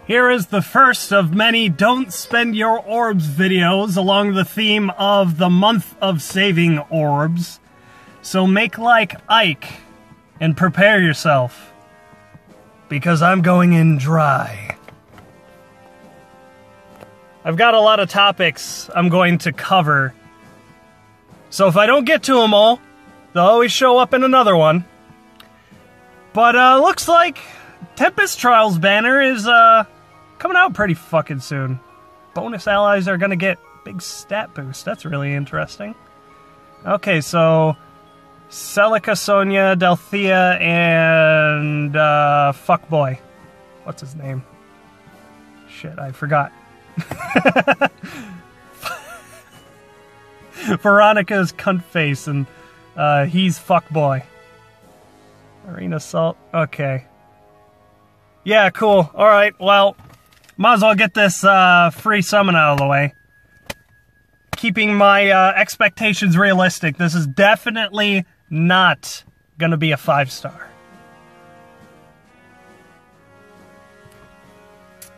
Here is the first of many Don't Spend Your Orbs videos along the theme of the month of saving orbs. So make like Ike and prepare yourself, because I'm going in dry. I've got a lot of topics I'm going to cover, so if I don't get to them all, they'll always show up in another one. But looks like Tempest Trials banner is coming out pretty fucking soon. Bonus allies are gonna get big stat boost. That's really interesting. Okay, so Celica, Sonia, Delthea, and fuckboy. What's his name? Shit, I forgot. Veronica's cunt face, and he's fuckboy. Arena Salt. Okay. Yeah, cool. Alright, well, might as well get this free summon out of the way. Keeping my expectations realistic, this is definitely not gonna be a 5-star.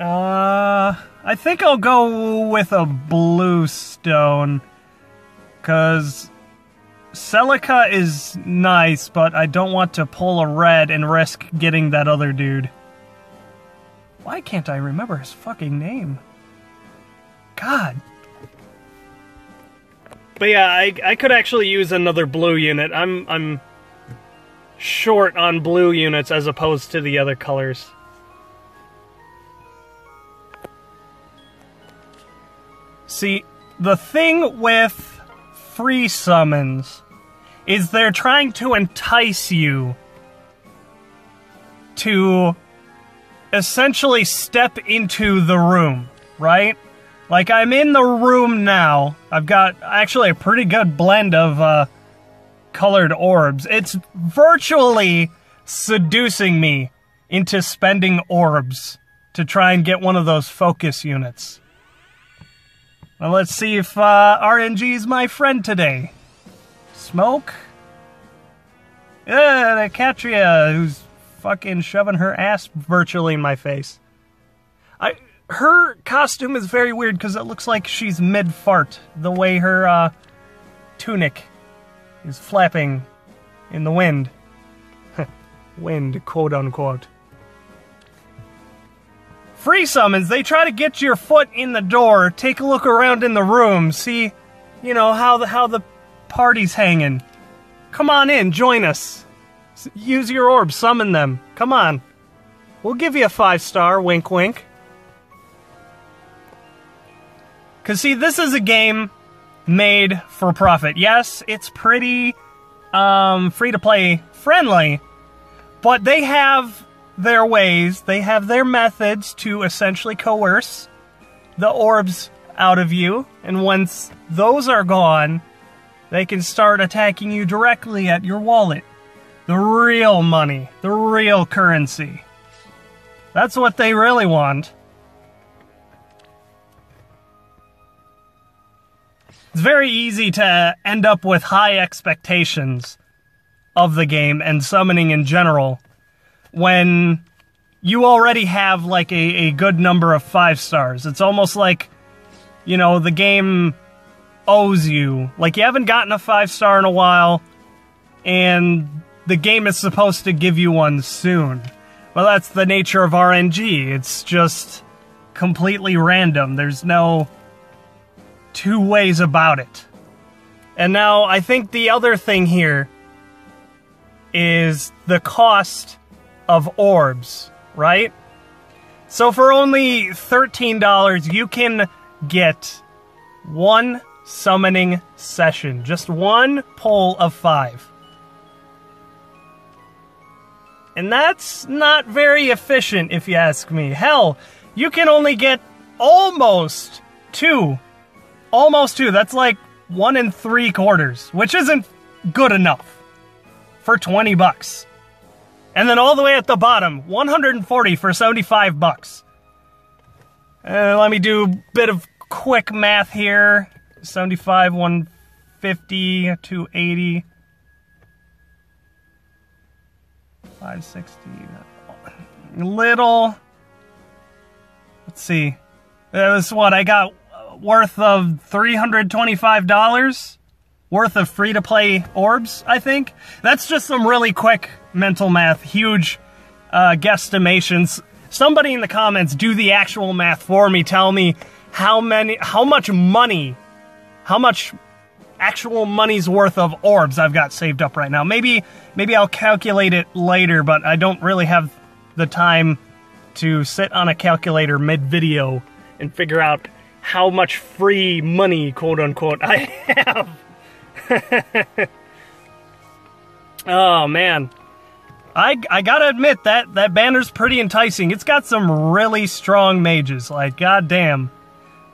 I think I'll go with a blue stone, because Celica is nice, but I don't want to pull a red and risk getting that other dude. Why can't I remember his fucking name? God. But yeah, I could actually use another blue unit. I'm short on blue units as opposed to the other colors. See, the thing with free summons is they're trying to entice you to essentially step into the room, right? Like, I'm in the room now. I've got actually a pretty good blend of colored orbs. It's virtually seducing me into spending orbs to try and get one of those focus units. Well, let's see if RNG is my friend today. Smoke? Yeah, the Katria, who's fucking shoving her ass virtually in my face. Her costume is very weird because it looks like she's mid-fart, the way her tunic is flapping in the wind. Wind, quote-unquote. Free summons, they try to get your foot in the door, take a look around in the room, see, you know, how the party's hanging. Come on in, join us. Use your orbs, summon them. Come on. We'll give you a 5-star, wink wink. Cause see, this is a game made for profit. Yes, it's pretty free-to-play friendly, but they have their ways, they have their methods to essentially coerce the orbs out of you, and once those are gone, they can start attacking you directly at your wallet. The real money, the real currency. That's what they really want. It's very easy to end up with high expectations of the game and summoning in general when you already have like a good number of 5-stars. It's almost like, you know, the game owes you. Like, you haven't gotten a 5-star in a while, and the game is supposed to give you one soon. Well, that's the nature of RNG. It's just completely random. There's no two ways about it. And now, I think the other thing here is the cost of orbs, right? So for only $13, you can get one summoning session. Just one pull of 5. And that's not very efficient, if you ask me. Hell, you can only get almost 2. Almost 2. That's like 1 3/4, which isn't good enough for $20. And then all the way at the bottom, 140 for $75. Let me do a bit of quick math here. 75, 150, 280. 560. Little let's see. It was what I got worth of $325 worth of free-to-play orbs, I think. That's just some really quick mental math, huge guesstimations. Somebody in the comments do the actual math for me. Tell me how much actual money's worth of orbs I've got saved up right now. Maybe I'll calculate it later, but I don't really have the time to sit on a calculator mid-video and figure out how much free money, quote-unquote, I have. Oh, man. I gotta admit, that banner's pretty enticing. It's got some really strong mages, like, goddamn.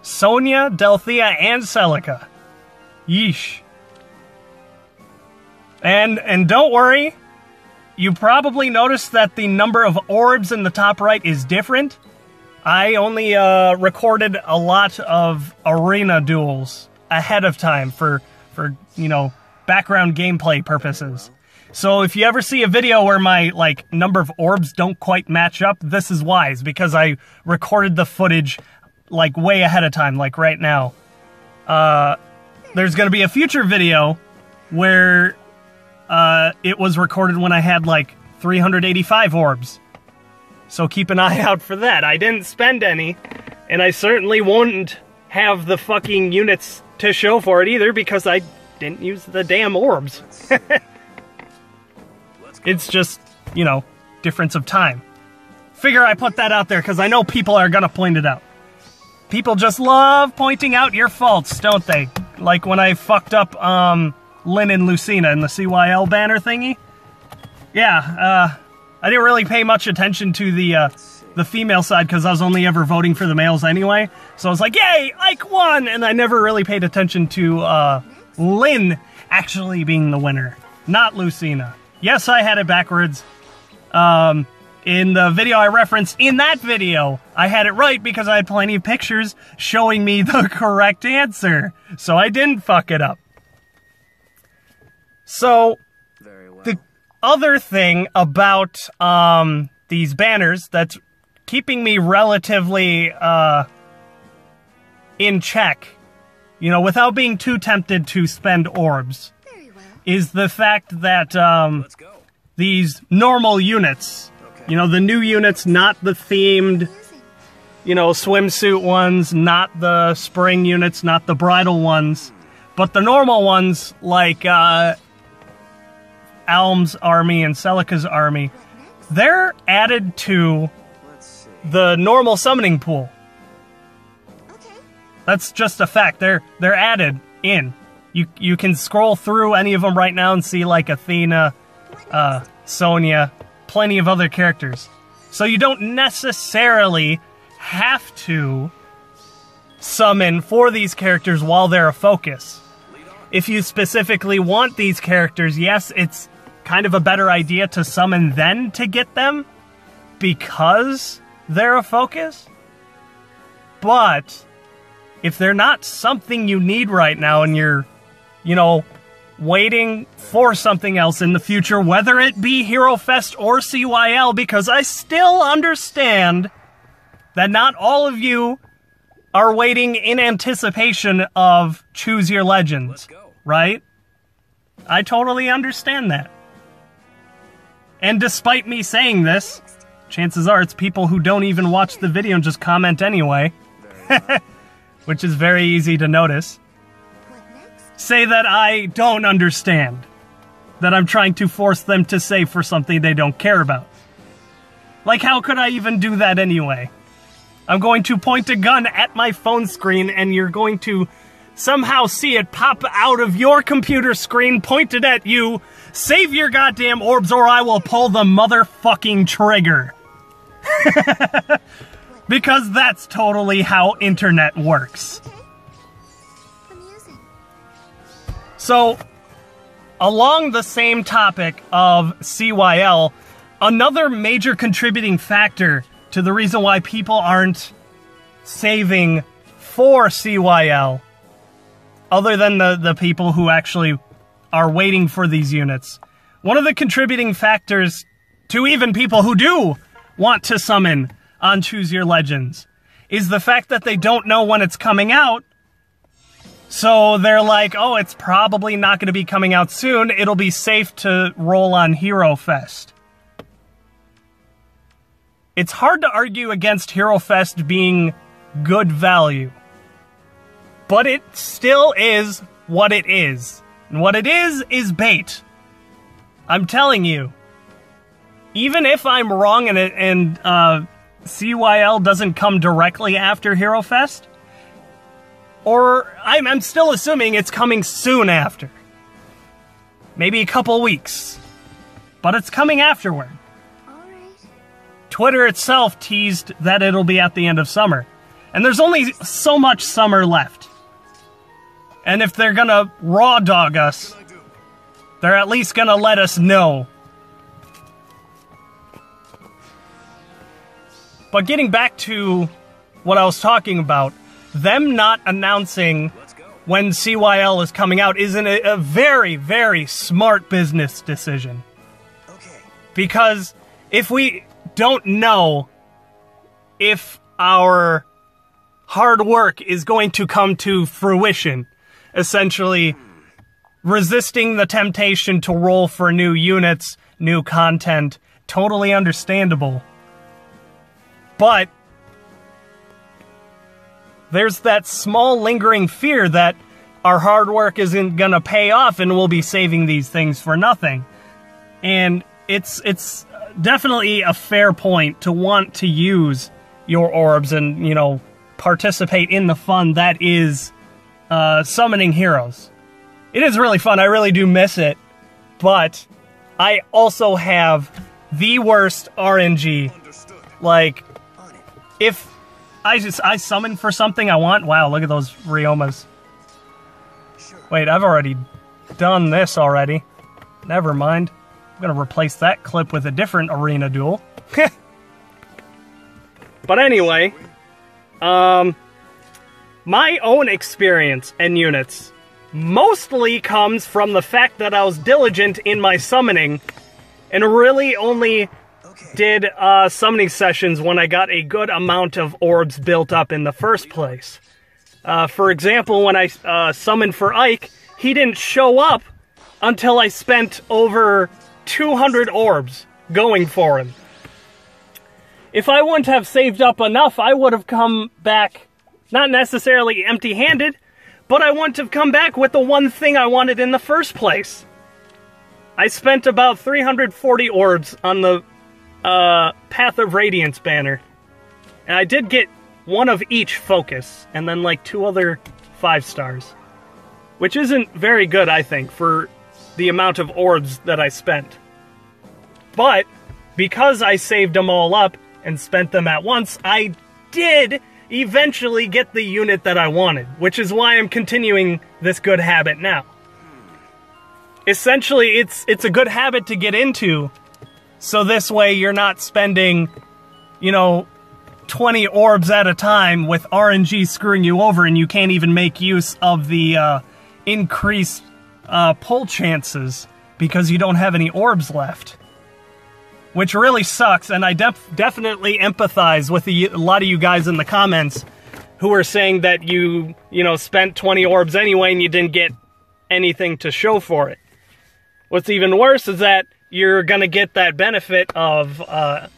Sonya, Delthea, and Celica. Yeesh. And don't worry, you probably noticed that the number of orbs in the top right is different. I only recorded a lot of arena duels ahead of time for you know, background gameplay purposes. So if you ever see a video where my, like, number of orbs don't quite match up, this is why. It's because I recorded the footage, like, way ahead of time, like right now. There's gonna be a future video where it was recorded when I had, like, 385 orbs. So keep an eye out for that. I didn't spend any, and I certainly won't have the fucking units to show for it either, because I didn't use the damn orbs. It's just, you know, difference of time. Figure I put that out there, because I know people are gonna point it out. People just love pointing out your faults, don't they? Like when I fucked up, Lynn and Lucina in the CYL banner thingy. Yeah, I didn't really pay much attention to the female side because I was only ever voting for the males anyway. So I was like, yay, Ike won! And I never really paid attention to Lynn actually being the winner, not Lucina. Yes, I had it backwards. In the video I referenced, in that video, I had it right because I had plenty of pictures showing me the correct answer. So I didn't fuck it up. So, the other thing about these banners that's keeping me relatively in check, you know, without being too tempted to spend orbs, is the fact that these normal units, you know, the new units, not the themed, you know, swimsuit ones, not the spring units, not the bridal ones, but the normal ones like Alm's army and Celica's army, they're added to the normal summoning pool. That's just a fact. They're added in. You can scroll through any of them right now and see like Athena, Sonya, plenty of other characters. So you don't necessarily have to summon for these characters while they're a focus. If you specifically want these characters, yes, it's kind of a better idea to summon then to get them because they're a focus. But if they're not something you need right now and you're, you know, waiting for something else in the future, whether it be Hero Fest or CYL, because I still understand that not all of you are waiting in anticipation of Choose Your Legends, right? I totally understand that. And despite me saying this, chances are it's people who don't even watch the video and just comment anyway, which is very easy to notice, say that I don't understand, that I'm trying to force them to save for something they don't care about. Like, how could I even do that anyway? I'm going to point a gun at my phone screen and you're going to somehow see it pop out of your computer screen pointed at you. Save your goddamn orbs or I will pull the motherfucking trigger. Because that's totally how internet works. So, along the same topic of CYL, another major contributing factor to the reason why people aren't saving for CYL, other than the people who actually are waiting for these units, one of the contributing factors to even people who do want to summon on Choose Your Legends is the fact that they don't know when it's coming out. So they're like, oh, it's probably not going to be coming out soon. It'll be safe to roll on Hero Fest. It's hard to argue against Hero Fest being good value. But it still is what it is. And what it is bait. I'm telling you. Even if I'm wrong and CYL doesn't come directly after Hero Fest, or I'm still assuming it's coming soon after. Maybe a couple weeks. But it's coming afterward. Twitter itself teased that it'll be at the end of summer. And there's only so much summer left. And if they're gonna raw dog us, they're at least gonna let us know. But getting back to what I was talking about, them not announcing when CYL is coming out is a very, very smart business decision. Because if we don't know if our hard work is going to come to fruition, essentially resisting the temptation to roll for new units, new content, totally understandable. But there's that small lingering fear that our hard work isn't going to pay off and we'll be saving these things for nothing. And it's definitely a fair point to want to use your orbs and, you know, participate in the fun that is summoning heroes. It is really fun. I really do miss it. But I also have the worst RNG. Like, if I summon for something I want... Wow, look at those Riomas. Wait, I've already done this already. Never mind. I'm going to replace that clip with a different arena duel. But anyway, my own experience and units mostly comes from the fact that I was diligent in my summoning and really only did summoning sessions when I got a good amount of orbs built up in the first place. For example, when I summoned for Ike, he didn't show up until I spent over 200 orbs going for him. If I wouldn't have saved up enough, I would have come back, not necessarily empty-handed, but I wouldn't have come back with the one thing I wanted in the first place. I spent about 340 orbs on the Path of Radiance banner. And I did get one of each focus, and then like 2 other 5 stars. Which isn't very good, I think, for the amount of orbs that I spent. But, because I saved them all up and spent them at once, I did eventually get the unit that I wanted, which is why I'm continuing this good habit now. Essentially, it's a good habit to get into, so this way you're not spending, you know, 20 orbs at a time with RNG screwing you over and you can't even make use of the increased pull chances because you don't have any orbs left. Which really sucks, and I definitely empathize with a lot of you guys in the comments who are saying that you spent 20 orbs anyway and you didn't get anything to show for it. What's even worse is that you're going to get that benefit of a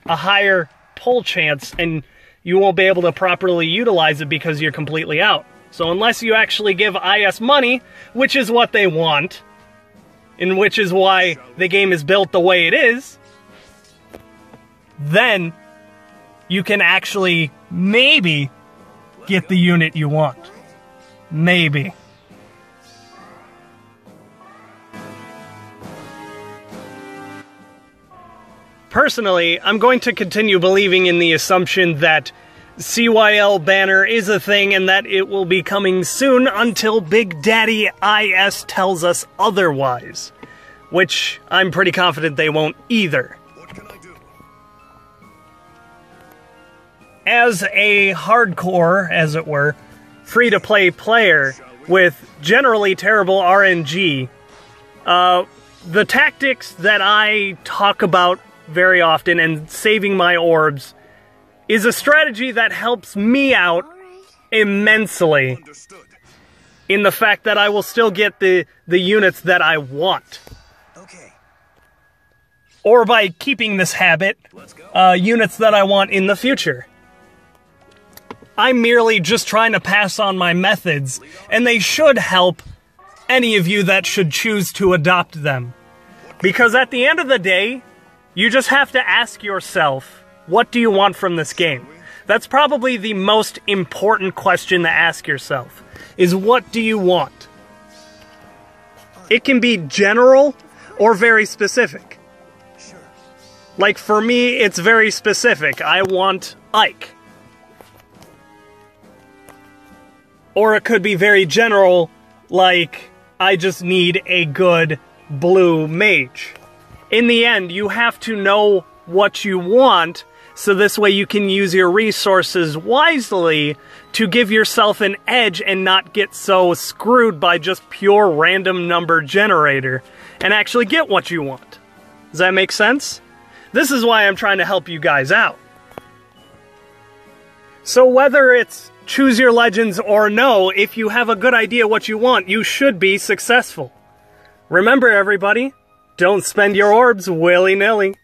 higher pull chance, and you won't be able to properly utilize it because you're completely out. So unless you actually give IS money, which is what they want, and which is why the game is built the way it is, then you can actually maybe get the unit you want. Maybe. Personally, I'm going to continue believing in the assumption that CYL banner is a thing and that it will be coming soon until Big Daddy IS tells us otherwise. Which I'm pretty confident they won't either. As a hardcore, as it were, free-to-play player with generally terrible RNG, the tactics that I talk about very often and saving my orbs is a strategy that helps me out immensely in the fact that I will still get the units that I want. Or by keeping this habit, units that I want in the future. I'm merely just trying to pass on my methods, and they should help any of you that should choose to adopt them. Because at the end of the day, you just have to ask yourself, what do you want from this game? That's probably the most important question to ask yourself, is what do you want? It can be general or very specific. Like for me, it's very specific. I want Ike. Or it could be very general, like I just need a good blue mage. In the end, you have to know what you want, so this way you can use your resources wisely to give yourself an edge and not get so screwed by just pure random number generator and actually get what you want. Does that make sense? This is why I'm trying to help you guys out. So whether it's choose your legends or no, if you have a good idea what you want, you should be successful. Remember everybody, don't spend your orbs willy-nilly.